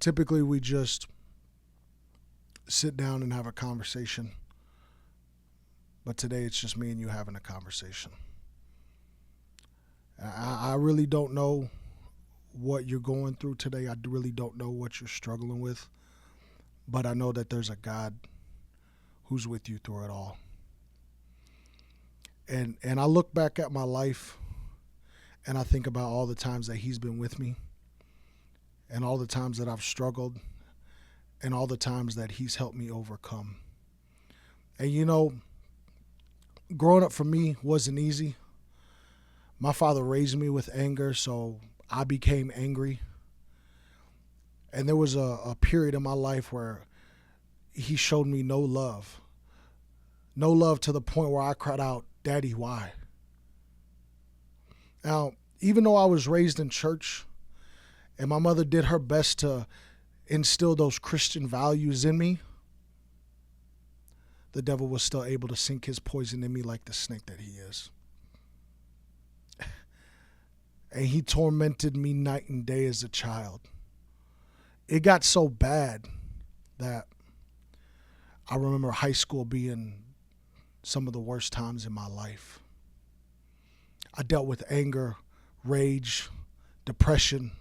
Typically, we just sit down and have a conversation. But today, it's just me and you having a conversation. I really don't know what you're going through today. I really don't know what you're struggling with. But I know that there's a God who's with you through it all. And I look back at my life and I think about all the times that he's been with me and all the times that I've struggled and all the times that he's helped me overcome. And you know, growing up for me wasn't easy. My father raised me with anger, so I became angry. And there was a period in my life where he showed me no love. No love to the point where I cried out, "Daddy, why?" Now, even though I was raised in church and my mother did her best to instill those Christian values in me, the devil was still able to sink his poison in me like the snake that he is. And he tormented me night and day as a child. It got so bad that I remember high school being some of the worst times in my life. I dealt with anger, rage, depression,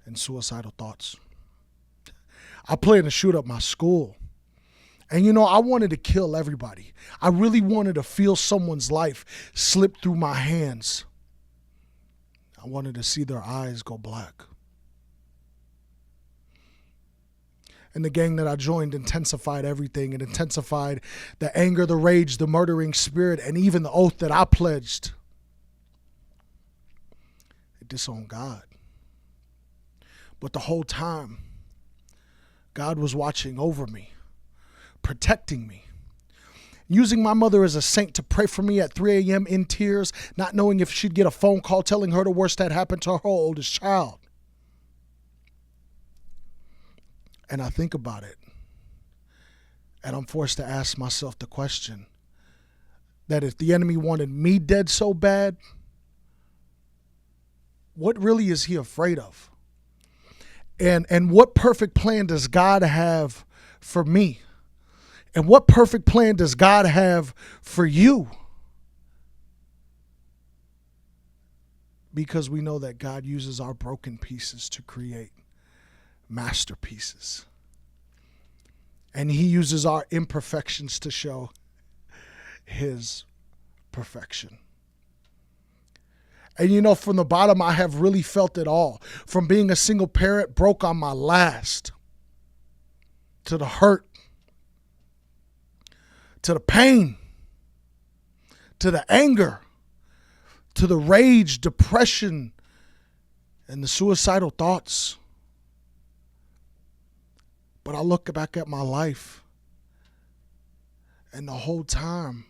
and suicidal thoughts. I planned to shoot up my school. And you know, I wanted to kill everybody. I really wanted to feel someone's life slip through my hands. I wanted to see their eyes go black. And the gang that I joined intensified everything. It intensified the anger, the rage, the murdering spirit, and even the oath that I pledged. It disowned God. But the whole time, God was watching over me, protecting me, using my mother as a saint to pray for me at 3 a.m. in tears, not knowing if she'd get a phone call telling her the worst that happened to her oldest child. And I think about it, and I'm forced to ask myself the question that if the enemy wanted me dead so bad, what really is he afraid of? And what perfect plan does God have for me? And what perfect plan does God have for you? Because we know that God uses our broken pieces to create masterpieces. And he uses our imperfections to show his perfection. And you know, from the bottom, I have really felt it all. From being a single parent, broke on my last, to the hurt, to the pain, to the anger, to the rage, depression, and the suicidal thoughts. But I look back at my life, and the whole time,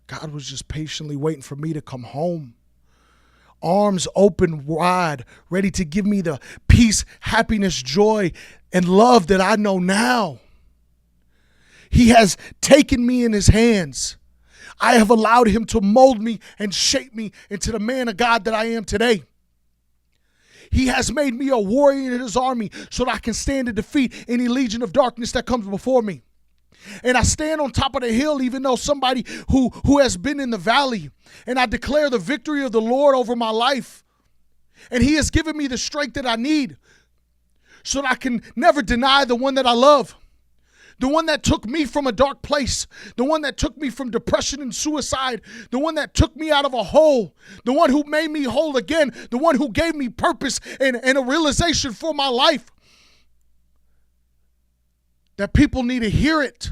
God was just patiently waiting for me to come home. Arms open wide, ready to give me the peace, happiness, joy, and love that I know now. He has taken me in his hands. I have allowed him to mold me and shape me into the man of God that I am today. He has made me a warrior in his army so that I can stand and defeat any legion of darkness that comes before me. And I stand on top of the hill, even though somebody who has been in the valley, and I declare the victory of the Lord over my life. And he has given me the strength that I need so that I can never deny the one that I love. The one that took me from a dark place, the one that took me from depression and suicide, the one that took me out of a hole, the one who made me whole again, the one who gave me purpose and a realization for my life. That people need to hear it.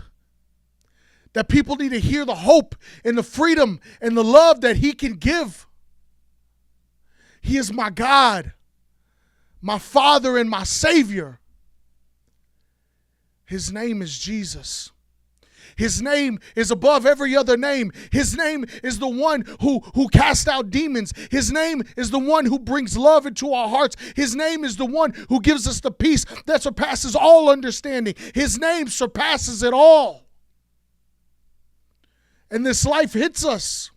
That people need to hear the hope and the freedom and the love that he can give. He is my God, my Father and my Savior. His name is Jesus. His name is above every other name. His name is the one who casts out demons. His name is the one who brings love into our hearts. His name is the one who gives us the peace that surpasses all understanding. His name surpasses it all. And this life hits us.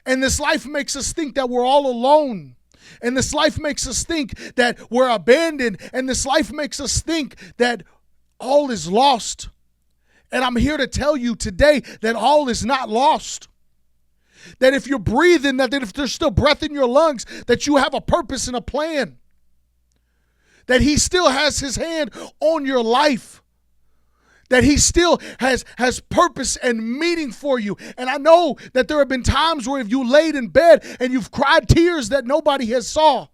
And this life makes us think that we're all alone. And this life makes us think that we're abandoned. And this life makes us think that all is lost. And I'm here to tell you today that all is not lost. That if you're breathing, that if there's still breath in your lungs, that you have a purpose and a plan. That he still has his hand on your life. That he still has purpose and meaning for you. And I know that there have been times where if you laid in bed and you've cried tears that nobody has saw.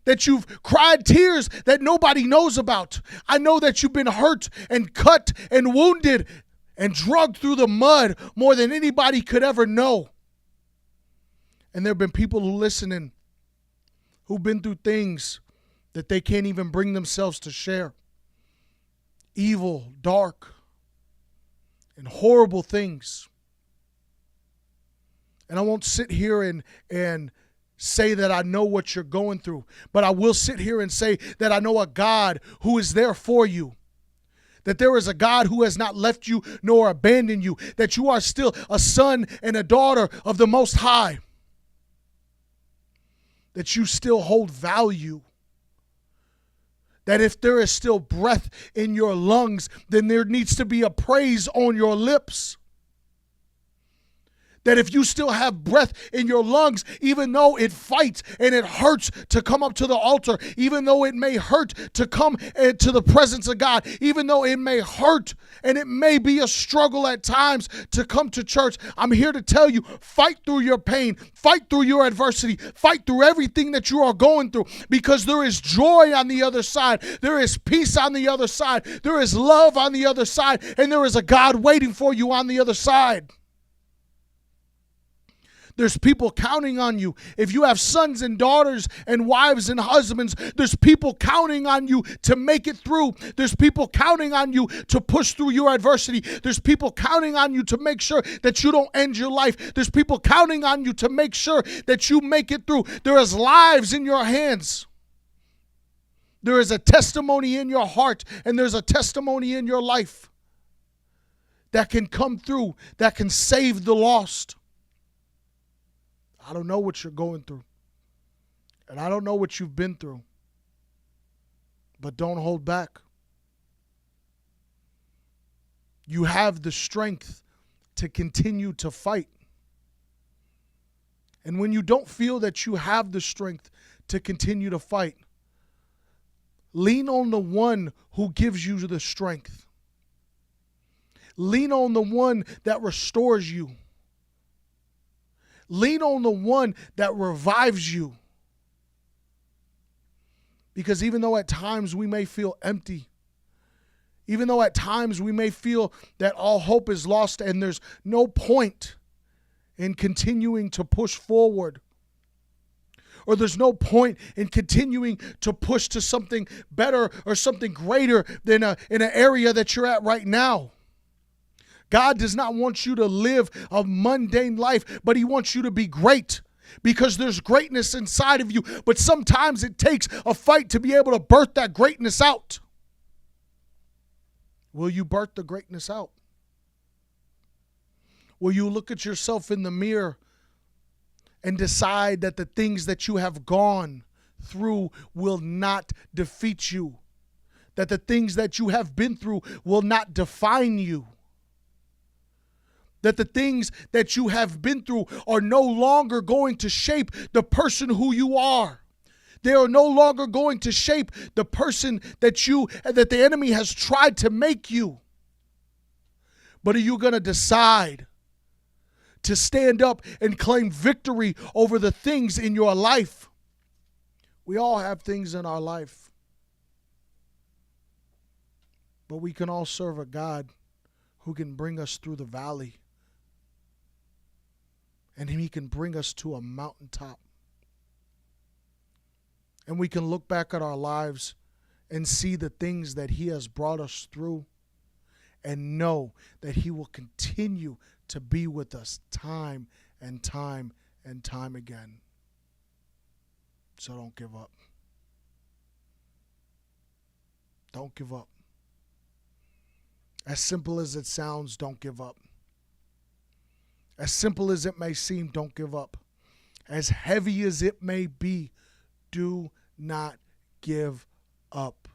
That you've cried tears that nobody knows about. I know that you've been hurt and cut and wounded and dragged through the mud more than anybody could ever know. And there have been people who listening who've been through things that they can't even bring themselves to share. Evil, dark, and horrible things. And I won't sit here and say that I know what you're going through, but I will sit here and say that I know a God who is there for you. That there is a God who has not left you nor abandoned you. That you are still a son and a daughter of the Most High. That you still hold value. That if there is still breath in your lungs, then there needs to be a praise on your lips. That if you still have breath in your lungs, even though it fights and it hurts to come up to the altar, even though it may hurt to come to the presence of God, even though it may hurt and it may be a struggle at times to come to church, I'm here to tell you, fight through your pain, fight through your adversity, fight through everything that you are going through, because there is joy on the other side, there is peace on the other side, there is love on the other side, and there is a God waiting for you on the other side. There's people counting on you. If you have sons and daughters and wives and husbands, there's people counting on you to make it through. There's people counting on you to push through your adversity. There's people counting on you to make sure that you don't end your life. There's people counting on you to make sure that you make it through. There is lives in your hands. There is a testimony in your heart, and there's a testimony in your life that can come through, that can save the lost. I don't know what you're going through. And I don't know what you've been through. But don't hold back. You have the strength to continue to fight. And when you don't feel that you have the strength to continue to fight, lean on the one who gives you the strength. Lean on the one that restores you. Lean on the one that revives you. Because even though at times we may feel empty, even though at times we may feel that all hope is lost and there's no point in continuing to push forward, or there's no point in continuing to push to something better or something greater than in an area that you're at right now. God does not want you to live a mundane life, but he wants you to be great, because there's greatness inside of you. But sometimes it takes a fight to be able to birth that greatness out. Will you birth the greatness out? Will you look at yourself in the mirror and decide that the things that you have gone through will not defeat you? That the things that you have been through will not define you? That the things that you have been through are no longer going to shape the person who you are. They are no longer going to shape the person that the enemy has tried to make you. But are you going to decide to stand up and claim victory over the things in your life? We all have things in our life. But we can all serve a God who can bring us through the valley. And he can bring us to a mountaintop. And we can look back at our lives and see the things that he has brought us through and know that he will continue to be with us time and time and time again. So don't give up. Don't give up. As simple as it sounds, don't give up. As simple as it may seem, don't give up. As heavy as it may be, Do not give up.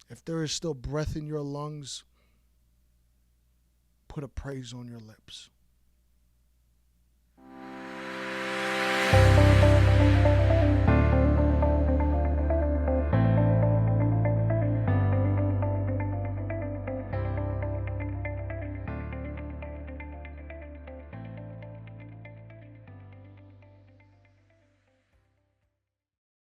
If there is still breath in your lungs, put a praise on your lips.